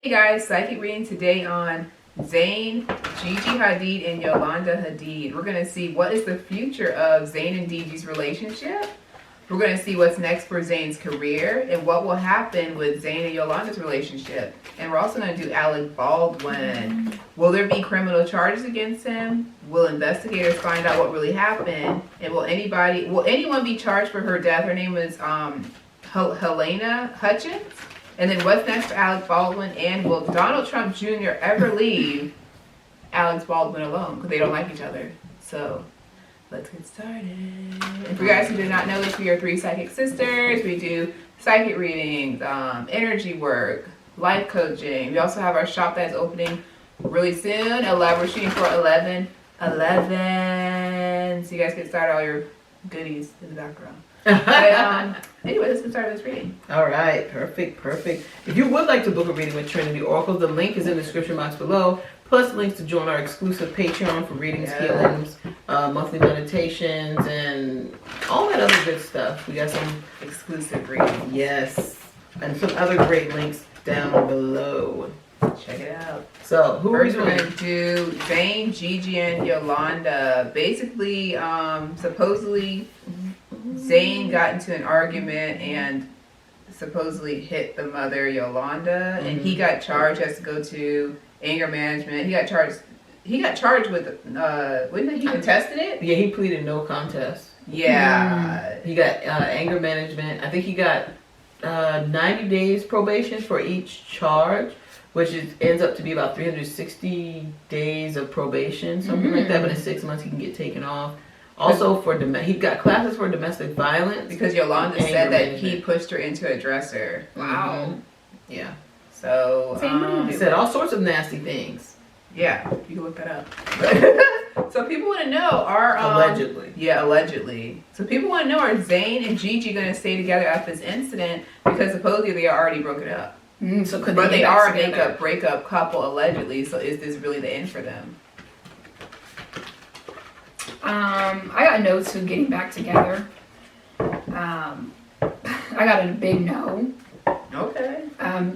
Hey guys, psychic reading today on Zayn, Gigi Hadid, and Yolanda Hadid. We're going to see what is the future of Zayn and Gigi's relationship. We're going to see what's next for Zayn's career and what will happen with Zayn and Yolanda's relationship. And we're also going to do Alec Baldwin. Will there be criminal charges against him? Will investigators find out what really happened? And will anyone be charged for her death? Her name was Helena Hutchins. And then what's next for Alec Baldwin? And will Donald Trump Jr. ever leave Alec Baldwin alone? Because they don't like each other. So let's get started. And for you guys who do not know this, we are three psychic sisters. We do psychic readings, energy work, life coaching. We also have our shop that's opening really soon. We're shooting for 11. So you guys can start all your goodies in the background. Anyway, let's get started with this reading. All right, perfect. If you would like to book a reading with Trinity Oracles, the link is in the description box below, plus links to join our exclusive Patreon for readings, healings, monthly meditations, and all that other good stuff. We got some Exclusive readings. yes, and some other great links down below. Check it out. So, who are we First, we're doing? going to do Zayn, Gigi, and Yolanda. Basically, supposedly, Zayn got into an argument and supposedly hit the mother, Yolanda, and he got charged. Has to go to anger management. He got charged with, wasn't he contested it? Yeah, he pleaded no contest. Yeah. He got anger management. I think he got 90 days probation for each charge, which ends up to be about 360 days of probation, something like that. But in 6 months, he can get taken off. Also, he got classes for domestic violence. Because Yolanda said that he pushed her into a dresser. Wow. Yeah. So, he said all sorts of nasty things. Yeah, you can look that up. So people want to know, Allegedly. Yeah, allegedly. So people want to know, are Zayn and Gigi going to stay together after this incident? Because supposedly they are already broken up. So could But they are a breakup couple, allegedly. So is this really the end for them? I got notes of getting back together. I got a big no. Okay.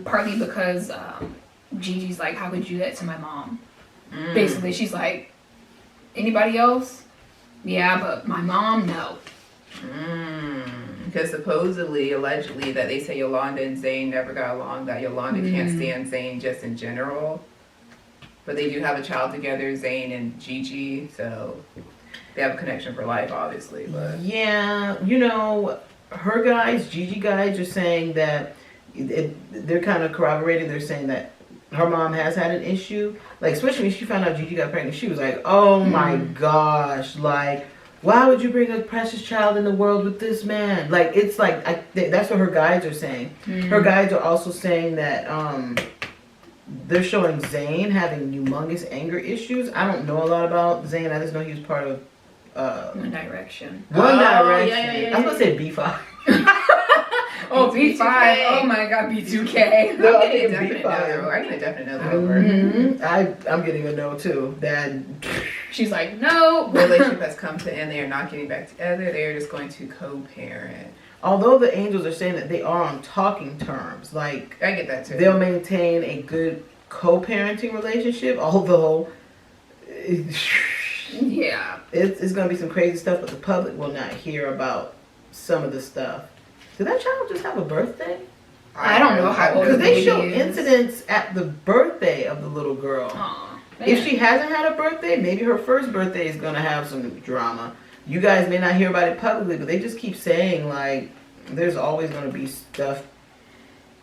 Partly because Gigi's like, how could you do that to my mom? Basically, she's like, anybody else? Yeah, but my mom, no. Because supposedly, allegedly, that they say Yolanda and Zayn never got along, that Yolanda can't stand Zayn just in general. But they do have a child together, Zayn and Gigi, so they have a connection for life, obviously. But yeah, her guys, Gigi guys, are saying that they're kind of corroborating. They're saying that her mom has had an issue. Like, especially when she found out Gigi got pregnant, she was like, oh my gosh, like, why would you bring a precious child in the world with this man? Like, it's like, that's what her guides are saying. Her guides are also saying that they're showing Zayn having humongous anger issues. I don't know a lot about Zayn. I just know he was part of One Direction. One Direction. Yeah. I was gonna say B5. Oh, B5. Oh my God, B2K. No, I I get a think definite no. B5. I get a definite no over. I'm getting a no too. That She's like, no. Relationship has come to an end. They are not getting back together. They are just going to co-parent. although the angels are saying that they are on talking terms, like I get that too. they'll maintain a good co-parenting relationship. Although Yeah. it's gonna be some crazy stuff, but the public will not hear about some of the stuff. Did that child just have a birthday? I don't know how old Because the they show baby is. incidents at the birthday of the little girl. Aw, If she hasn't had a birthday, maybe her first birthday is gonna have some drama. You guys may not hear about it publicly, but they just keep saying like there's always gonna be stuff,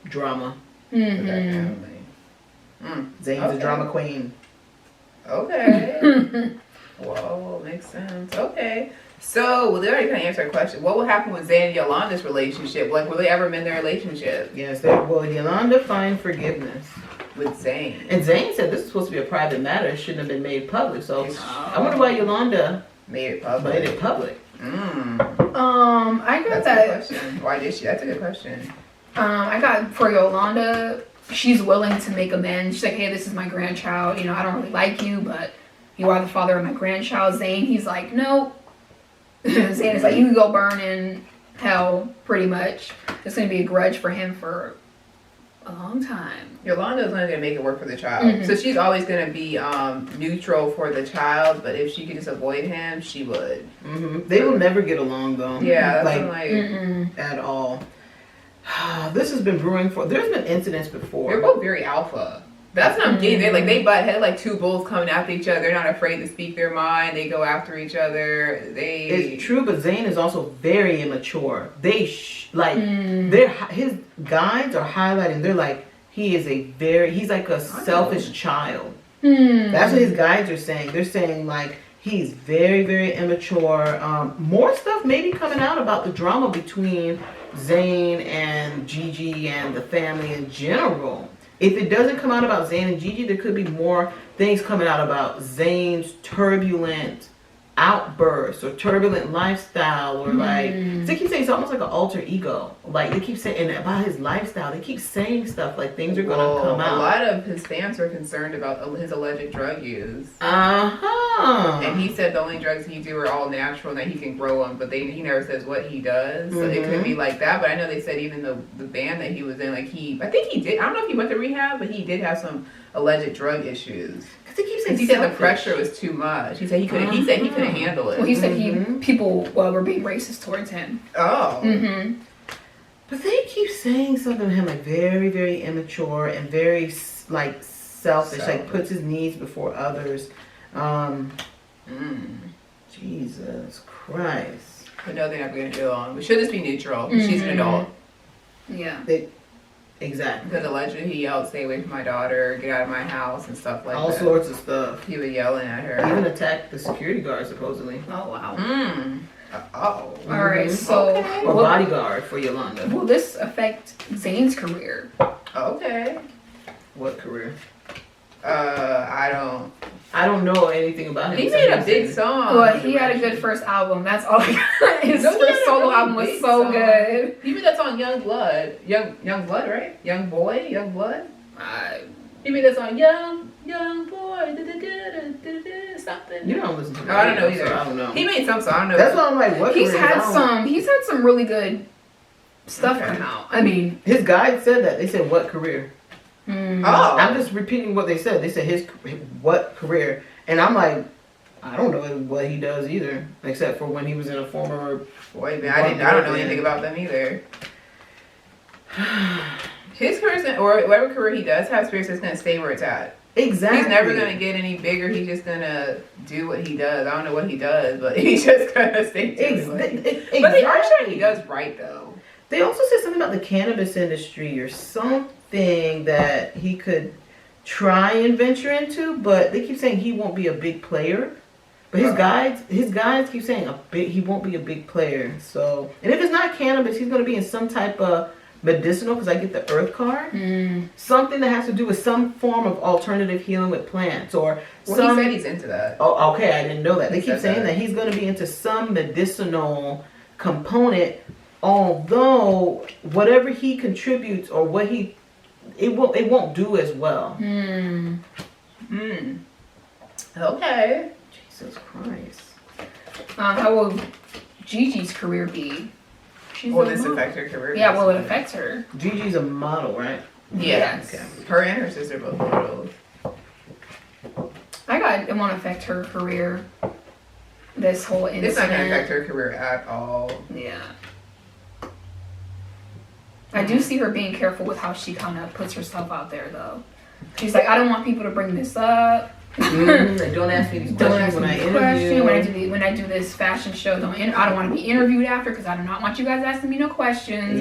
drama. for that family. Zayn's a drama queen. Okay. Whoa, makes sense. Okay. So, well, they already kind of answered our question. What will happen with Zayn and Yolanda's relationship? Like, will they ever mend their relationship Yes, will Yolanda find forgiveness? with Zayn? And Zayn said this is supposed to be a private matter. It shouldn't have been made public. So I wonder why Yolanda Made it public. made it public. I got That's a good that. question. Why did she? That's a good question. I got for Yolanda, she's willing to make amends. She's like, hey, this is my grandchild. I don't really like you, but you are the father of my grandchild. Zayn, he's like, no. Zayn is like, you can go burn in hell, pretty much. It's going to be a grudge for him for a long time. Yolanda's only gonna make it work for the child, so she's always gonna be neutral for the child. But if she could just avoid him, she would. They will never get along though. Yeah, that's like at all. This has been brewing for. There's been incidents before. They're both very alpha. That's what I'm getting. They butt head like two bulls coming after each other. They're not afraid to speak their mind. They go after each other. It's true, but Zayn is also very immature. They're his guides are highlighting. They're like he's like a selfish child. That's what his guides are saying. They're saying like he's very, very immature. More stuff may be coming out about the drama between Zayn and Gigi and the family in general. If it doesn't come out about Zayn and Gigi, there could be more things coming out about Zayn's turbulent outbursts or turbulent lifestyle, or like they keep saying it's almost like an alter ego. Like they keep saying about his lifestyle, they keep saying stuff like things are gonna come out. A lot of his fans were concerned about his alleged drug use. And he said the only drugs he do are all natural and that he can grow them, but he never says what he does. So it could be like that. But I know they said even the band that he was in, like I think he did. I don't know if he went to rehab, but he did have some alleged drug issues. He said the pressure was too much. He said he couldn't. He said he couldn't handle it. Well, he said people were being racist towards him. Oh. But they keep saying something to him like very, very immature and very like selfish. Like puts his needs before others. Jesus Christ. But no, they're not going to get along. We should just be neutral. She's an adult. Yeah. Exactly. Because allegedly he yelled, "Stay away from my daughter, get out of my house," and stuff like that. All sorts of stuff. He was yelling at her. Even attacked the security guard, supposedly. Oh, wow. All right, so... Okay. Or bodyguard for Yolanda. Will this affect Zayn's career? Okay. What career? I don't know anything about him. He made a big song. Well, he had a good first album. That's all I got. His first solo album was so good. He made that song Young Blood. Young Blood, right? Young Boy, Young Blood? He made that song Young Boy, something. You don't listen to me. I don't know either. So I don't know. He made some song. I don't know. That's why I'm like, what He's had some really good stuff come out. I mean, his guide said that. They said, what career? I'm just repeating what they said. They said what career, and I'm like, I don't know what he does either, except for when he was in a former. Boy, man, I don't know anything about them either. His career, or whatever career he does have, Spirit is going to stay where it's at. Exactly. He's never going to get any bigger. He's just going to do what he does. I don't know what he does, but he's just going to stay doing it. But they are sure he does right, though. They also said something about the cannabis industry or something that he could try and venture into, but they keep saying he won't be a big player. But his guides keep saying he won't be a big player. So, and if it's not cannabis, he's going to be in some type of medicinal, because I get the earth card. Something that has to do with some form of alternative healing with plants or he said he's into that. Oh, okay, I didn't know that. They keep saying that he's going to be into some medicinal component, although whatever he contributes or it won't do as well. Okay. Jesus Christ. How will Gigi's career be? Will this affect her career? Yeah, will it affect her? Gigi's a model, right? Yes. Okay. Her and her sister both models. It won't affect her career. This whole incident. It's not going to affect her career at all. Yeah. I do see her being careful with how she kind of puts herself out there, though. She's like, I don't want people to bring this up. Don't ask me these questions when I interview. When I do this fashion show, I don't want to be interviewed after, because I do not want you guys asking me no questions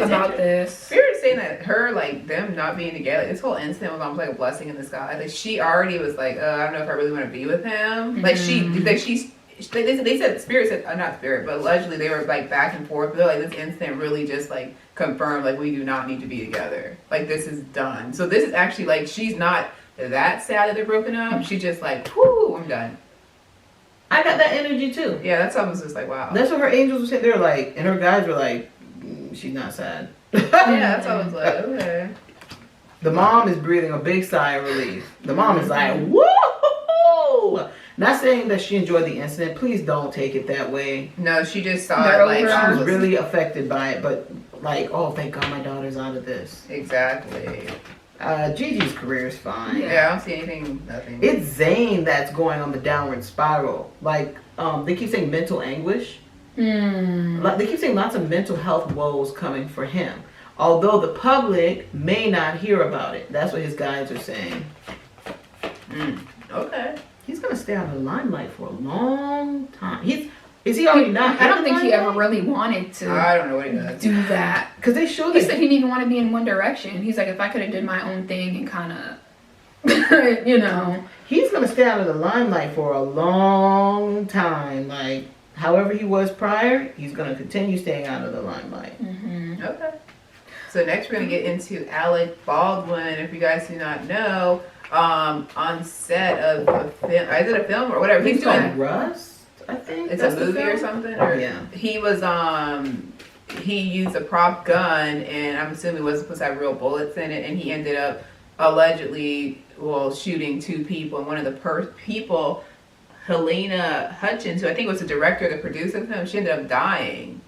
about this. Spirit is saying that her, like, them not being together, like, this whole incident was almost like a blessing in disguise. Like, she already was like, I don't know if I really want to be with him. Like, they said, Spirit said, not Spirit, but allegedly they were, like, back and forth. But like, this incident really just, like, confirmed, like, we do not need to be together. Like, this is done. So this is actually, like, she's not that sad that they're broken up. She's just like, whoo, I'm done. I got that energy too. Yeah, that's almost just like, wow. That's what her angels were saying. They're like, and her guys were like, she's not sad. Yeah, that's always like, okay. The mom is breathing a big sigh of relief. The mom is like, whoa! Not saying that she enjoyed the incident. Please don't take it that way. No, she just saw it like she was really affected by it. But like, oh, thank God my daughter's out of this. Exactly. Gigi's career is fine. Yeah, I don't see anything, nothing. It's Zayn that's going on the downward spiral. Like, they keep saying mental anguish. They keep saying lots of mental health woes coming for him. Although the public may not hear about it. That's what his guides are saying. Okay. He's going to stay out of the limelight for a long time. Is he already not? I don't think he ever really wanted to I don't know what he does. do that. Because they showed He that. said he didn't even want to be in one direction. He's like, if I could have did my own thing and kind of, you know. He's going to stay out of the limelight for a long time. Like, however he was prior, he's going to continue staying out of the limelight. Okay. So next we're going to get into Alec Baldwin. If you guys do not know, on set of a film, is it a film or whatever? He's doing Rust, I think. It's that's a the movie film? or something? Or Yeah. He was, he used a prop gun, and I'm assuming it wasn't supposed to have real bullets in it, and he ended up allegedly, shooting 2 people, and one of the people, Helena Hutchins, who I think was the director, the producer of the film, she ended up dying.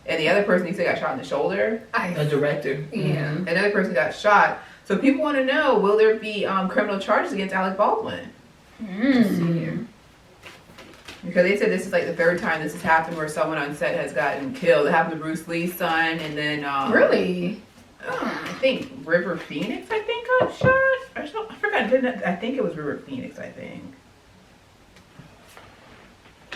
And the other person, he said, got shot in the shoulder. A director. Yeah. Another person got shot. So people want to know, will there be criminal charges against Alec Baldwin? Because they said this is like the 3rd time this has happened where someone on set has gotten killed. It happened to Bruce Lee's son, and then Really? I think River Phoenix, I think, got shot. I forgot. I think it was River Phoenix, I think.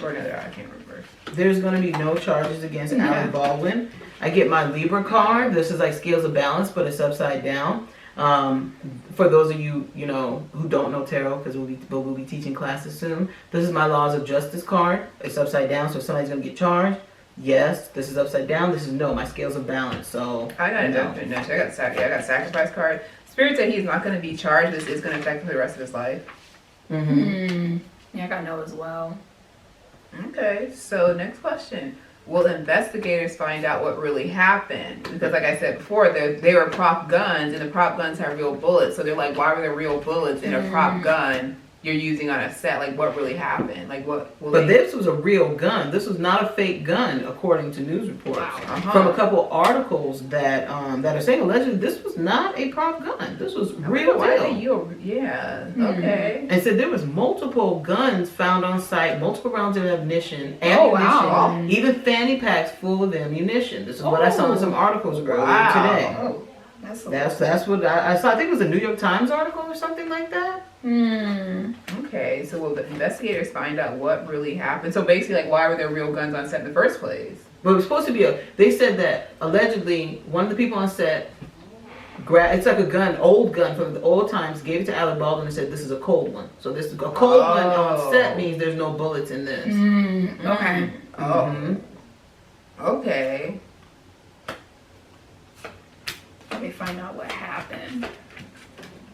Or another, I can't remember. There's going to be no charges against Alec Baldwin. I get my Libra card. This is like scales of balance, but it's upside down. For those of you, who don't know tarot, because we'll be teaching classes soon, this is my laws of justice card. It's upside down, so if somebody's going to get charged, yes. This is upside down. This is no. My scales of balance. So I got I got sacrifice card. Spirit said he's not going to be charged. This is going to affect him for the rest of his life. Yeah, I got no as well. Okay, so next question. Will investigators find out what really happened? Because like I said before, they were prop guns, and the prop guns have real bullets. So they're like, why were there real bullets in a prop gun you're using on a set? Like, what really happened? Like, what will But this was a real gun. This was not a fake gun, according to news reports. From a couple articles that are saying allegedly this was not a prop gun. This was real deal. Okay. And said there was multiple guns found on site, multiple rounds of ammunition, even fanny packs full of ammunition. This is what I saw in some articles earlier today. Oh, that's what I saw. I think it was a New York Times article or something like that. Okay, so will the investigators find out what really happened? So basically, like, why were there real guns on set in the first place? But it was supposed to be they said that allegedly one of the people on set it's like a gun, old gun from the old times, gave it to Alec Baldwin and said, this is a cold one. So this a cold one on set means there's no bullets in this. Okay. Okay. They find out what happened.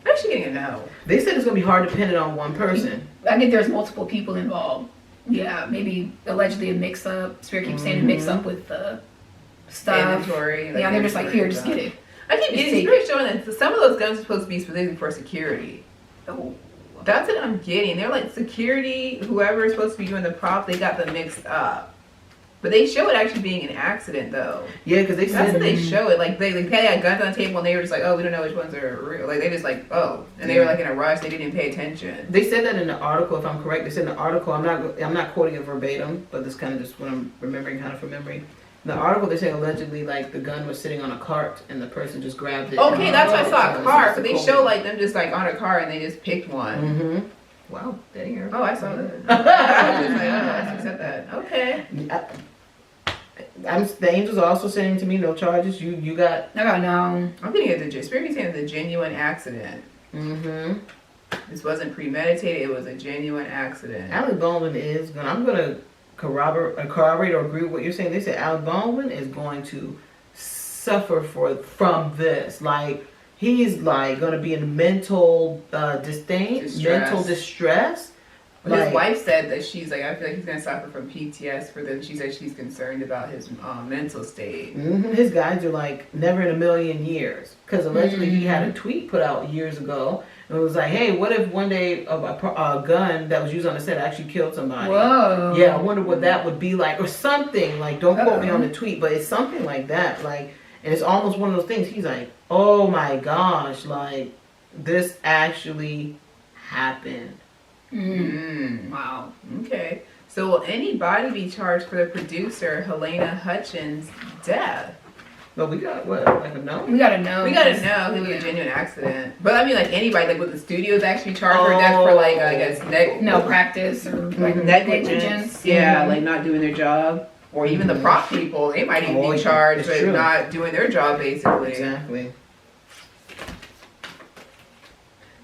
I'm actually getting a no. They said it's going to be hard to pin it on one person. I think there's multiple people involved. Yeah, maybe allegedly a mix-up. Spirit keeps saying a mix-up with the stuff. Inventory. Yeah, they're just like, here, just get it. I keep getting Spirit showing that some of those guns are supposed to be specifically for security. Oh. That's what I'm getting. They're like security, whoever is supposed to be doing the prop, they got them mixed up. But they show it actually being an accident, though. Yeah, because they said... That's what they show it. Like, they had guns on the table, and they were just like, oh, we don't know which ones are real. Like, they just like, oh. And they were like in a rush. They didn't pay attention. They said that in the article, if I'm correct. They said in the article, I'm not quoting it verbatim, but this kind of just what I'm remembering kind of from memory. In the article, they say allegedly, like, the gun was sitting on a cart, and the person just grabbed it. Okay, that's why I saw a cart. But they show, like, them just, like, on a cart, and they just picked one. Wow, dang. Oh, I saw that. I was just like, oh, I accept that. Okay. The angels are also saying to me, no charges. You got... I got no. I'm getting at the Spirit saying it's a genuine accident. This wasn't premeditated. It was a genuine accident. Alec Baldwin is going. I'm going to corroborate or agree with what you're saying. They said Alec Baldwin is going to suffer from this. Like, he's like going to be in mental mental distress. But his wife said that she's like, I feel like he's going to suffer from PTSD. She said she's concerned about his mental state. His guides are like, never in a million years. Because allegedly he had a tweet put out years ago. And it was like, hey, what if one day a gun that was used on the set actually killed somebody? Whoa. Yeah, I wonder what that would be like. Or something. Like, don't quote me on the tweet, but it's something like that. Like, And it's almost one of those things, he's like, oh my gosh, like, this actually happened. Wow. Okay. So will anybody be charged for the producer, Helena Hutchins' death? But we got, what, like a no? We gotta know. We gotta know it was a genuine accident. But I mean, like anybody, like with the studios actually charged for death for like, I guess, no practice or like negligence. Yeah, like not doing their job. Or even the prop people, they might even be charged for not doing their job, basically. Exactly.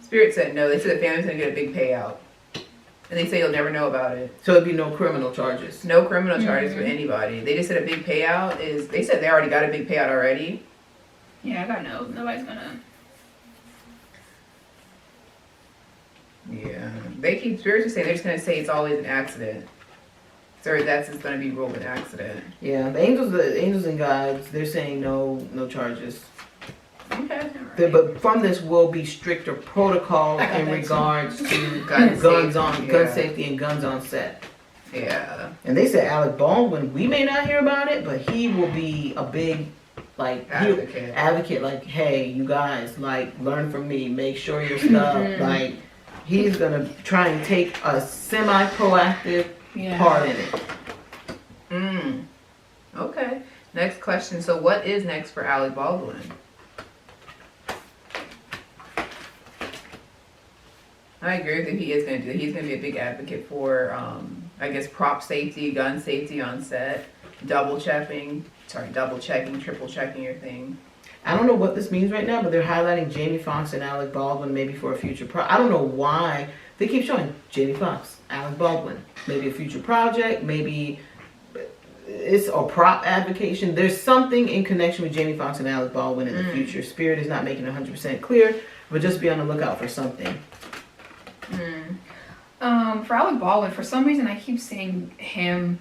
Spirit said no. They said the family's gonna get a big payout. And they say you'll never know about it. So it'd be no criminal charges. No criminal charges for anybody. They just said a big payout is, they said they already got a big payout already. Yeah, I got no. Nobody's gonna. Yeah. They keep, Spirit just saying they're just gonna say it's always an accident. So that's just gonna be ruled an accident. Yeah, the angels and guides, they're saying no charges. Okay. Right. But from this will be stricter protocols in regards to gun safety and guns on set. Yeah. And they said Alec Baldwin, we may not hear about it, but he will be a big like advocate. Like, hey, you guys, like, learn from me. Make sure your stuff. Like, he's gonna try and take a semi-proactive part in it. Okay. Next question. So, what is next for Alec Baldwin? I agree with him. He is going to do it. He's going to be a big advocate for, I guess, prop safety, gun safety on set, double checking, triple checking your thing. I don't know what this means right now, but they're highlighting Jamie Foxx and Alec Baldwin maybe for a future I don't know why. They keep showing Jamie Foxx, Alec Baldwin. Maybe a future project, maybe it's a prop advocation. There's something in connection with Jamie Foxx and Alec Baldwin in the future. Spirit is not making 100% clear, but just be on the lookout for something. For Alec Baldwin, for some reason I keep seeing him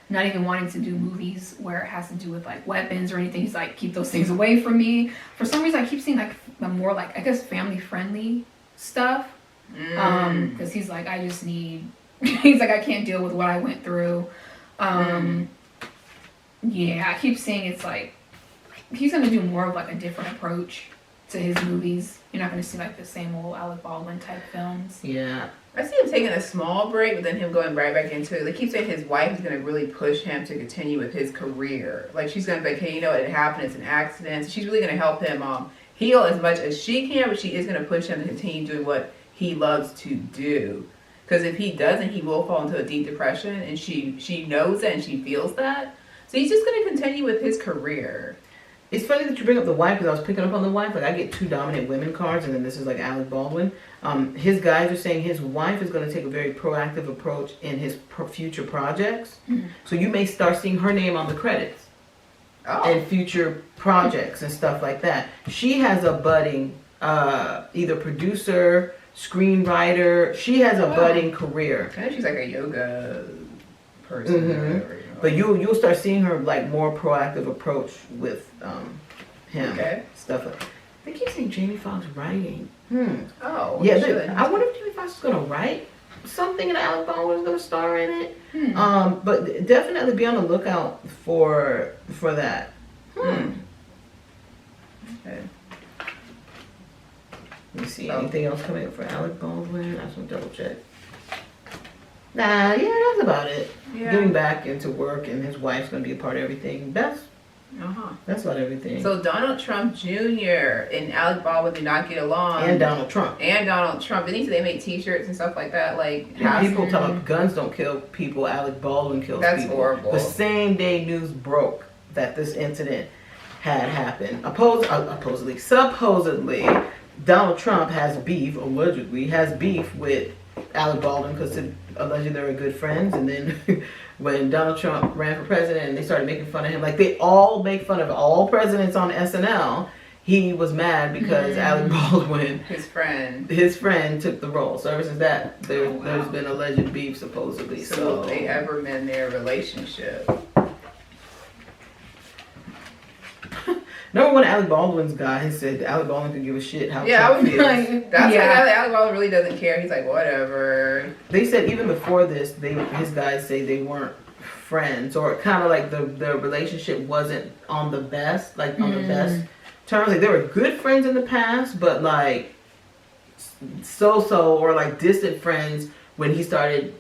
not even wanting to do movies where it has to do with like weapons or anything. He's like, keep those things away from me. For some reason I keep seeing like the more like, I guess, family friendly stuff. Because he's like, I just need, he's like, I can't deal with what I went through. Yeah, I keep seeing it's like, he's going to do more of like a different approach to his movies. You're not going to see like the same old Alec Baldwin type films. Yeah. I see him taking a small break, but then him going right back into it. They keep saying his wife is going to really push him to continue with his career. Like, she's going to be like, hey, you know what, it happened, it's an accident. So she's really going to help him heal as much as she can, but she is going to push him to continue doing what he loves to do. Because if he doesn't, he will fall into a deep depression, and she knows that and she feels that. So he's just going to continue with his career. It's funny that you bring up the wife, because I was picking up on the wife. Like, I get 2 dominant women cards, and then this is like Alec Baldwin. His guys are saying his wife is going to take a very proactive approach in his future projects. So you may start seeing her name on the credits and future projects and stuff like that. She has a budding either producer, screenwriter. She has a budding career. I think she's like a yoga person or whatever. But you'll start seeing her like more proactive approach with him. Okay. Stuff like. They keep saying Jamie Foxx writing. Oh. Yeah. I wonder if Jamie Foxx is gonna write something and Alec Baldwin is gonna star in it. But definitely be on the lookout for that. Okay. Let me see. Anything else coming up for Alec Baldwin? I just want to double check. Nah, yeah, that's about it. Yeah. Getting back into work, and his wife's gonna be a part of everything. That's about everything. So Donald Trump Jr. and Alec Baldwin did not get along. And Donald Trump. Didn't they make T-shirts and stuff like that? Like, people talk about guns don't kill people. Alec Baldwin kills people. That's horrible. The same day news broke that this incident had happened. Supposedly, Donald Trump allegedly has beef with Alec Baldwin because allegedly they were good friends, and then when Donald Trump ran for president and they started making fun of him, like they all make fun of all presidents on SNL, he was mad because Alec Baldwin, his friend took the role. So ever since that, there's been alleged beef supposedly. So will they ever mend their relationship? Number one, Alec Baldwin's guy has said Alec Baldwin could give a shit how Trump feels. Like, Alec Baldwin really doesn't care. He's like, whatever. They said even before this, his guys say they weren't friends, or kind of like the relationship wasn't on the best, like on the best terms. Like they were good friends in the past, but like so or like distant friends when he started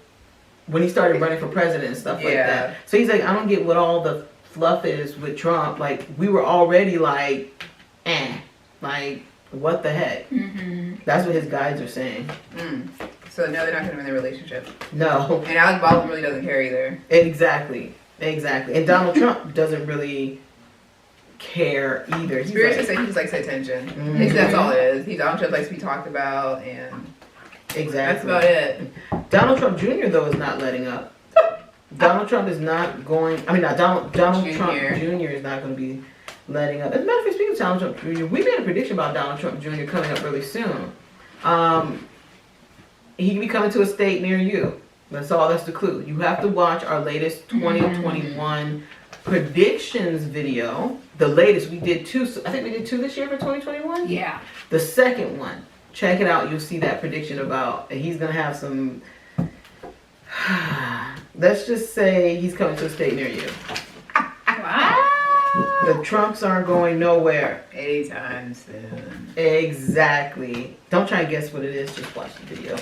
running for president and stuff like that. So he's like, I don't get what all the fluff is with Trump. Like we were already like, like what the heck? That's what his guides are saying. So no, they're not going to be in a relationship. No. And Alec Baldwin really doesn't care either. Exactly. And Donald Trump doesn't really care either. Spirits just say he just likes attention. That's all it is. Donald Trump likes to be talked about, and that's about it. Donald Trump Jr. though is not letting up. Donald Trump is not going. I mean, not Donald Trump Jr. is not going to be letting up. As a matter of fact, speaking of Donald Trump Jr., we made a prediction about Donald Trump Jr. coming up really soon. He can be coming to a state near you. That's all. That's the clue. You have to watch our latest 2021 predictions video. The latest, we did 2. I think we did 2 this year for 2021. Yeah. The second one, check it out. You'll see that prediction about. And he's gonna have some. Let's just say he's coming to a state near you. Wow. The Trumps aren't going nowhere. Anytime soon. Exactly. Don't try and guess what it is. Just watch the video.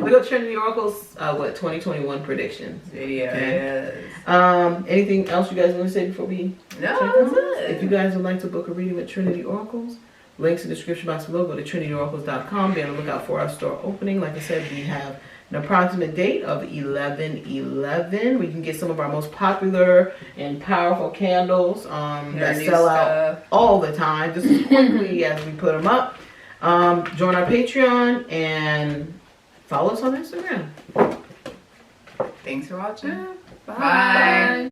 We go Trinity Oracles. 2021 predictions. Video. Okay. Yes. Anything else you guys want to say before we? No, that's it. If you guys would like to book a reading with Trinity Oracles, links in the description box below. Go to TrinityOracles.com. Be on the lookout for our store opening. Like I said, we have an approximate date of 11/11. We can get some of our most popular and powerful candles that sell out all the time, just as quickly as we put them up. Join our Patreon and follow us on Instagram. Thanks for watching. Bye.